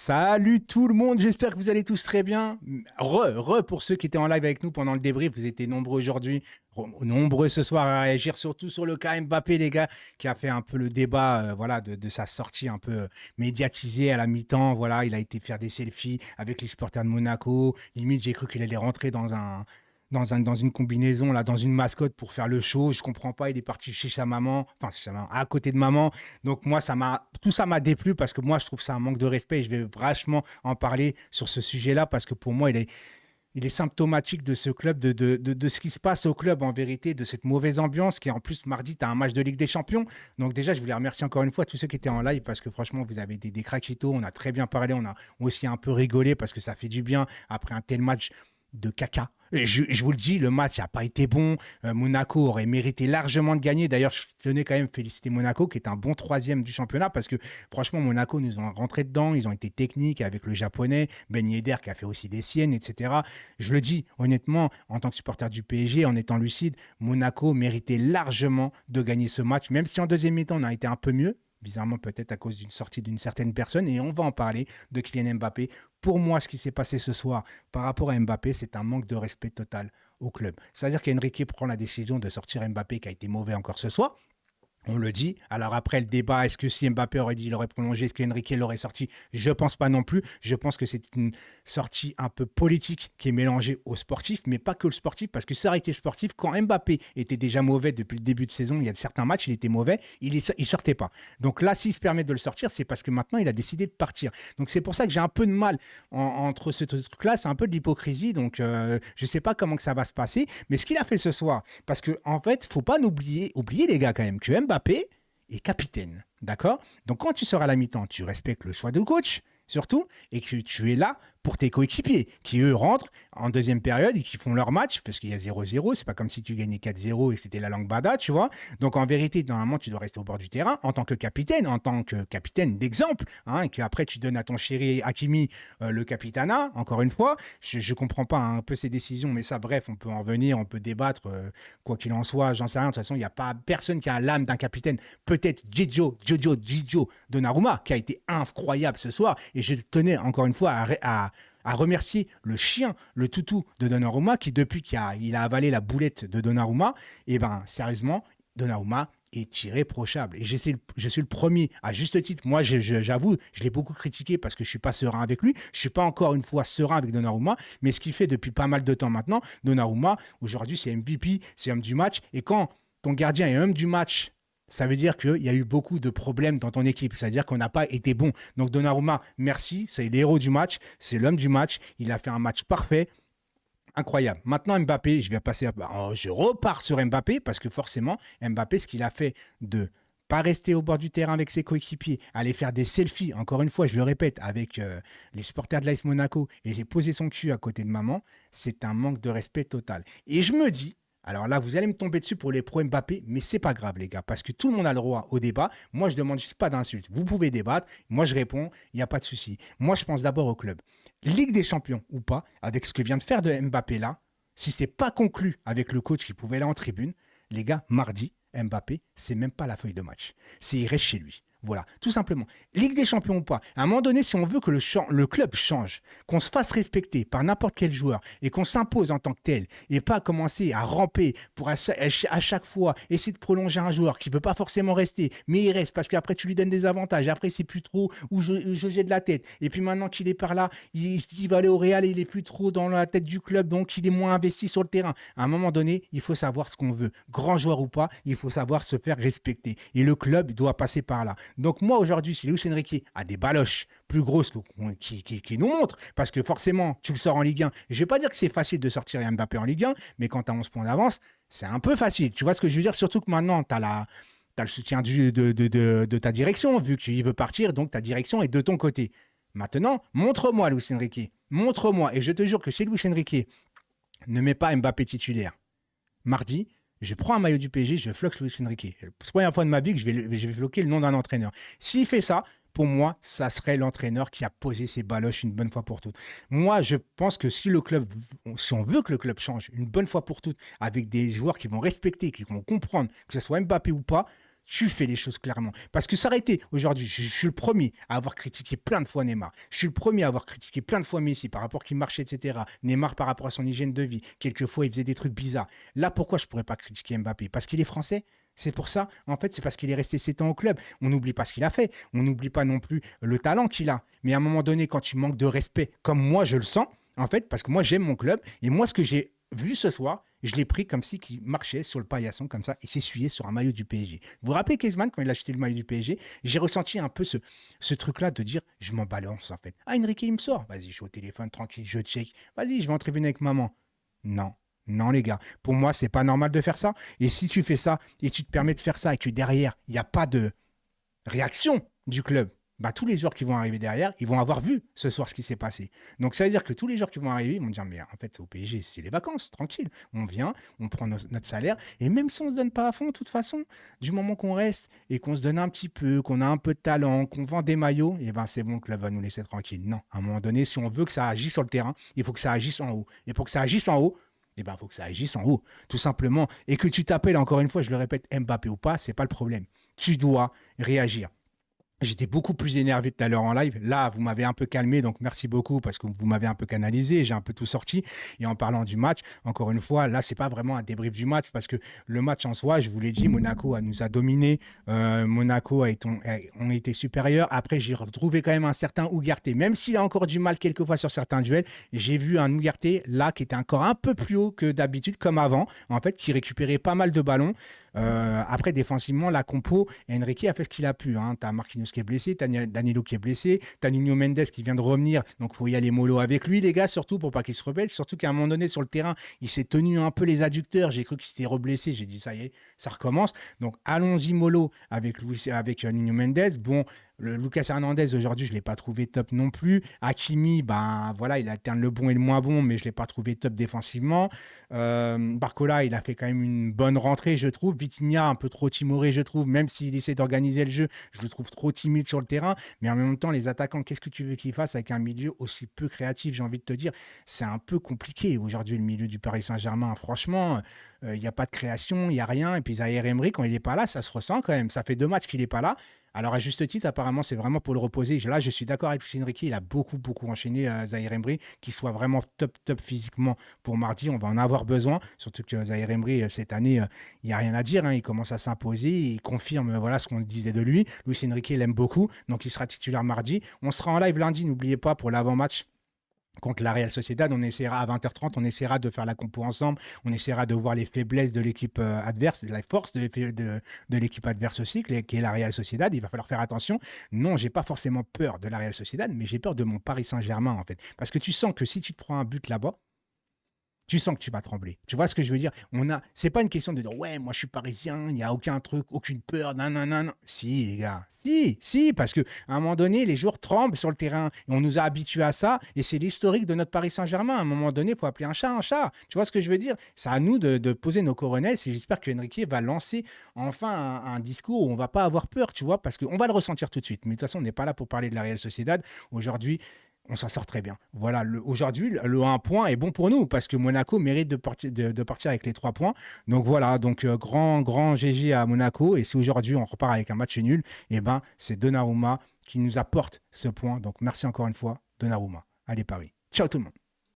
Salut tout le monde, j'espère que vous allez tous très bien. Pour ceux qui étaient en live avec nous pendant le débrief, vous étiez nombreux aujourd'hui, nombreux ce soir à réagir, surtout sur le cas Mbappé, les gars, qui a fait un peu le débat voilà, de sa sortie un peu médiatisée à la mi-temps. Voilà, il a été faire des selfies avec les supporters de Monaco. Limite, j'ai cru qu'il allait rentrer dans une combinaison, là, dans une mascotte pour faire le show. Je comprends pas. Il est parti chez sa maman, enfin, chez sa maman, à côté de maman. Donc, moi, tout ça m'a déplu parce que moi, je trouve ça un manque de respect et je vais vachement en parler sur ce sujet-là parce que pour moi, il est symptomatique de ce club, de ce qui se passe au club en vérité, de cette mauvaise ambiance qui en plus mardi, tu as un match de Ligue des Champions. Donc déjà, je voulais remercier encore une fois tous ceux qui étaient en live parce que franchement, vous avez des craquitos, on a très bien parlé, on a aussi un peu rigolé parce que ça fait du bien après un tel match de caca. Et je vous le dis, le match n'a pas été bon. Monaco aurait mérité largement de gagner. D'ailleurs, je tenais quand même féliciter Monaco, qui est un bon troisième du championnat, parce que franchement, Monaco nous ont rentré dedans. Ils ont été techniques avec le japonais, Ben Yedder, qui a fait aussi des siennes, etc. Je le dis honnêtement, en tant que supporter du PSG, en étant lucide, Monaco méritait largement de gagner ce match, même si en deuxième mi-temps, on a été un peu mieux. Bizarrement, peut-être à cause d'une sortie d'une certaine personne. Et on va en parler de Kylian Mbappé. Pour moi, ce qui s'est passé ce soir par rapport à Mbappé, c'est un manque de respect total au club. C'est-à-dire qu'Enrique prend la décision de sortir Mbappé, qui a été mauvais encore ce soir. On le dit. Alors après le débat, est-ce que si Mbappé aurait dit il aurait prolongé, est-ce qu'Enrique l'aurait sorti? Je pense pas non plus. Je pense que c'est une sortie un peu politique qui est mélangée au sportif, mais pas que le sportif, parce que ça aurait été sportif. Quand Mbappé était déjà mauvais depuis le début de saison, il y a certains matchs, il était mauvais, il sortait pas. Donc là, s'il se permet de le sortir, c'est parce que maintenant, il a décidé de partir. Donc c'est pour ça que j'ai un peu de mal entre ce truc-là, c'est un peu de l'hypocrisie. Donc je sais pas comment que ça va se passer, mais ce qu'il a fait ce soir, parce que en fait, faut pas oublier les gars quand même, que Mbappé est capitaine, d'accord? Donc quand tu seras à la mi-temps, tu respectes le choix du coach, surtout, et que tu es là pour tes coéquipiers, qui eux rentrent en deuxième période et qui font leur match, parce qu'il y a 0-0, c'est pas comme si tu gagnais 4-0 et que c'était la langue bada, tu vois. Donc en vérité, normalement, tu dois rester au bord du terrain en tant que capitaine d'exemple, hein, et qu'après tu donnes à ton chéri Hakimi le capitana, encore une fois. Je comprends pas un peu ces décisions, mais ça, bref, on peut en venir, on peut débattre, quoi qu'il en soit, j'en sais rien. De toute façon, il n'y a pas personne qui a l'âme d'un capitaine. Peut-être Gigio Donnarumma, qui a été incroyable ce soir, et je tenais encore une fois à remercier le chien, le toutou de Donnarumma, qui depuis qu'il a avalé la boulette de Donnarumma, et ben sérieusement, Donnarumma est irréprochable. Et je suis le premier, à juste titre, moi j'avoue, je l'ai beaucoup critiqué parce que je suis pas serein avec lui, je suis pas encore une fois serein avec Donnarumma, mais ce qu'il fait depuis pas mal de temps maintenant, Donnarumma, aujourd'hui c'est MVP, c'est homme du match, et quand ton gardien est homme du match, ça veut dire qu'il y a eu beaucoup de problèmes dans ton équipe. C'est-à-dire qu'on n'a pas été bon. Donc Donnarumma, merci. C'est l'héros du match. C'est l'homme du match. Il a fait un match parfait. Incroyable. Maintenant, Mbappé, je repars sur Mbappé parce que forcément, Mbappé, ce qu'il a fait de pas rester au bord du terrain avec ses coéquipiers, aller faire des selfies, encore une fois, je le répète, avec les supporters de l'AS Monaco et j'ai posé son cul à côté de maman, c'est un manque de respect total. Et je me dis, alors là, vous allez me tomber dessus pour les pro Mbappé, mais c'est pas grave, les gars, parce que tout le monde a le droit au débat. Moi, je demande juste pas d'insultes. Vous pouvez débattre. Moi, je réponds. Il n'y a pas de souci. Moi, je pense d'abord au club. Ligue des Champions ou pas, avec ce que vient de faire de Mbappé là, si c'est pas conclu avec le coach qui pouvait aller en tribune, les gars, mardi, Mbappé, c'est même pas la feuille de match. C'est il reste chez lui. Voilà, tout simplement. Ligue des Champions ou pas, à un moment donné, si on veut que le club change, qu'on se fasse respecter par n'importe quel joueur et qu'on s'impose en tant que tel, et pas commencer à ramper pour à chaque fois essayer de prolonger un joueur qui veut pas forcément rester, mais il reste parce qu'après tu lui donnes des avantages, après c'est plus trop où je jette de la tête, et puis maintenant qu'il est par là, il va aller au Real et il est plus trop dans la tête du club, donc il est moins investi sur le terrain. À un moment donné, il faut savoir ce qu'on veut. Grand joueur ou pas, il faut savoir se faire respecter. Et le club doit passer par là. Donc moi aujourd'hui, si Luis Enrique a des baloches plus grosses qui nous montrent, parce que forcément, tu le sors en Ligue 1, je vais pas dire que c'est facile de sortir Mbappé en Ligue 1, mais quand tu as 11 points d'avance, c'est un peu facile. Tu vois ce que je veux dire? Surtout que maintenant, tu as le soutien de ta direction, vu qu'il veut partir, donc ta direction est de ton côté. Maintenant, montre-moi, Luis Enrique. Montre-moi. Et je te jure que si Luis Enrique ne met pas Mbappé titulaire mardi, je prends un maillot du PSG, je floque Luis Enrique. C'est la première fois de ma vie que je vais floquer le nom d'un entraîneur. S'il fait ça, pour moi, ça serait l'entraîneur qui a posé ses baloches une bonne fois pour toutes. Moi, je pense que si on veut que le club change une bonne fois pour toutes, avec des joueurs qui vont respecter, qui vont comprendre, que ce soit Mbappé ou pas, tu fais les choses clairement. Parce que ça aurait été, aujourd'hui, je suis le premier à avoir critiqué plein de fois Neymar. Je suis le premier à avoir critiqué plein de fois Messi par rapport à qu'il marchait, etc. Neymar par rapport à son hygiène de vie. Quelquefois, il faisait des trucs bizarres. Là, pourquoi je ne pourrais pas critiquer Mbappé? Parce qu'il est français. C'est pour ça, en fait, c'est parce qu'il est resté 7 ans au club. On n'oublie pas ce qu'il a fait. On n'oublie pas non plus le talent qu'il a. Mais à un moment donné, quand tu manques de respect, comme moi je le sens, en fait, parce que moi j'aime mon club, et moi ce que j'ai vu ce soir, je l'ai pris comme si il marchait sur le paillasson comme ça et s'essuyait sur un maillot du PSG. Vous vous rappelez Griezmann quand il a acheté le maillot du PSG? J'ai ressenti un peu ce truc-là de dire je m'en balance en fait. Ah Enrique il me sort, vas-y je suis au téléphone tranquille, je check, vas-y je vais en tribune avec maman. Non, non les gars, pour moi c'est pas normal de faire ça. Et si tu fais ça et tu te permets de faire ça et que derrière il n'y a pas de réaction du club, bah, tous les joueurs qui vont arriver derrière, ils vont avoir vu ce soir ce qui s'est passé. Donc ça veut dire que tous les joueurs qui vont arriver, ils vont dire mais en fait au PSG c'est les vacances, tranquille. On vient, on prend notre salaire et même si on ne se donne pas à fond, de toute façon, du moment qu'on reste et qu'on se donne un petit peu, qu'on a un peu de talent, qu'on vend des maillots, et ben c'est bon, le club va nous laisser tranquille. Non, à un moment donné, si on veut que ça agisse sur le terrain, il faut que ça agisse en haut. Et pour que ça agisse en haut, eh ben, il faut que ça agisse en haut, tout simplement. Et que tu t'appelles, encore une fois, je le répète, Mbappé ou pas, c'est pas le problème. Tu dois réagir. J'étais beaucoup plus énervé tout à l'heure en live. Là, vous m'avez un peu calmé, donc merci beaucoup parce que vous m'avez un peu canalisé. J'ai un peu tout sorti. Et en parlant du match, encore une fois, là, c'est pas vraiment un débrief du match parce que le match en soi, je vous l'ai dit, Monaco nous a dominé. Monaco ont été supérieurs. Après, j'ai retrouvé quand même un certain Ugarte. Même s'il a encore du mal quelquefois sur certains duels, j'ai vu un Ugarte là qui était encore un peu plus haut que d'habitude, comme avant, en fait, qui récupérait pas mal de ballons. Après, défensivement, la compo, Enrique a fait ce qu'il a pu. Hein. Tu as Marquinhos qui est blessé, tu as Danilo qui est blessé, tu as Nuno Mendes qui vient de revenir. Donc, il faut y aller mollo avec lui, les gars, surtout pour pas qu'il se rebelle. Surtout qu'à un moment donné, sur le terrain, il s'est tenu un peu les adducteurs. J'ai cru qu'il s'était reblessé. J'ai dit, ça y est, ça recommence. Donc, allons-y mollo avec Nuno Mendes. Bon, Lucas Hernandez, aujourd'hui, je ne l'ai pas trouvé top non plus. Hakimi, ben, voilà, il alterne le bon et le moins bon, mais je ne l'ai pas trouvé top défensivement. Barcola, il a fait quand même une bonne rentrée, je trouve. Vitinha, un peu trop timoré, je trouve, même s'il essaie d'organiser le jeu, je le trouve trop timide sur le terrain. Mais en même temps, les attaquants, qu'est-ce que tu veux qu'ils fassent avec un milieu aussi peu créatif, j'ai envie de te dire? C'est un peu compliqué aujourd'hui, le milieu du Paris Saint-Germain. Franchement, il n'y a pas de création, il n'y a rien. Et puis Zaïre Emery, quand il n'est pas là, ça se ressent quand même. Ça fait 2 matchs qu'il n'est pas là. Alors, à juste titre, apparemment, c'est vraiment pour le reposer. Là, je suis d'accord avec Luis Enrique. Il a beaucoup, beaucoup enchaîné Zaïre Emery, qu'il soit vraiment top, top physiquement pour mardi. On va en avoir besoin. Surtout que Zaïre Emery, cette année, il n'y a rien à dire. Hein. Il commence à s'imposer. Il confirme voilà, ce qu'on disait de lui. Luis Enrique l'aime beaucoup. Donc, il sera titulaire mardi. On sera en live lundi, n'oubliez pas, pour l'avant-match contre la Real Sociedad. On essaiera à 20h30, on essaiera de faire la compo ensemble, on essaiera de voir les faiblesses de l'équipe adverse, la force de l'équipe adverse aussi, qui est la Real Sociedad. Il va falloir faire attention. Non, j'ai pas forcément peur de la Real Sociedad, mais j'ai peur de mon Paris Saint-Germain en fait. Parce que tu sens que si tu te prends un but là-bas, tu sens que tu vas trembler. Tu vois ce que je veux dire? C'est pas une question de dire ouais, moi je suis parisien, il n'y a aucun truc, aucune peur, non, non, non, non. Si, les gars, si, parce que à un moment donné, les joueurs tremblent sur le terrain et on nous a habitués à ça et c'est l'historique de notre Paris Saint-Germain. À un moment donné, il faut appeler un chat un chat. Tu vois ce que je veux dire? C'est à nous de poser nos coronets et j'espère que Enrique va lancer enfin un discours où on va pas avoir peur, tu vois, parce qu'on va le ressentir tout de suite. Mais de toute façon, on n'est pas là pour parler de la Real Sociedad. Aujourd'hui, on s'en sort très bien. Voilà, aujourd'hui, le 1 point est bon pour nous parce que Monaco mérite de partir avec les 3 points. Donc voilà, donc grand GG à Monaco. Et si aujourd'hui on repart avec un match nul, eh ben, c'est Donnarumma qui nous apporte ce point. Donc merci encore une fois, Donnarumma. Allez Paris. Ciao tout le monde.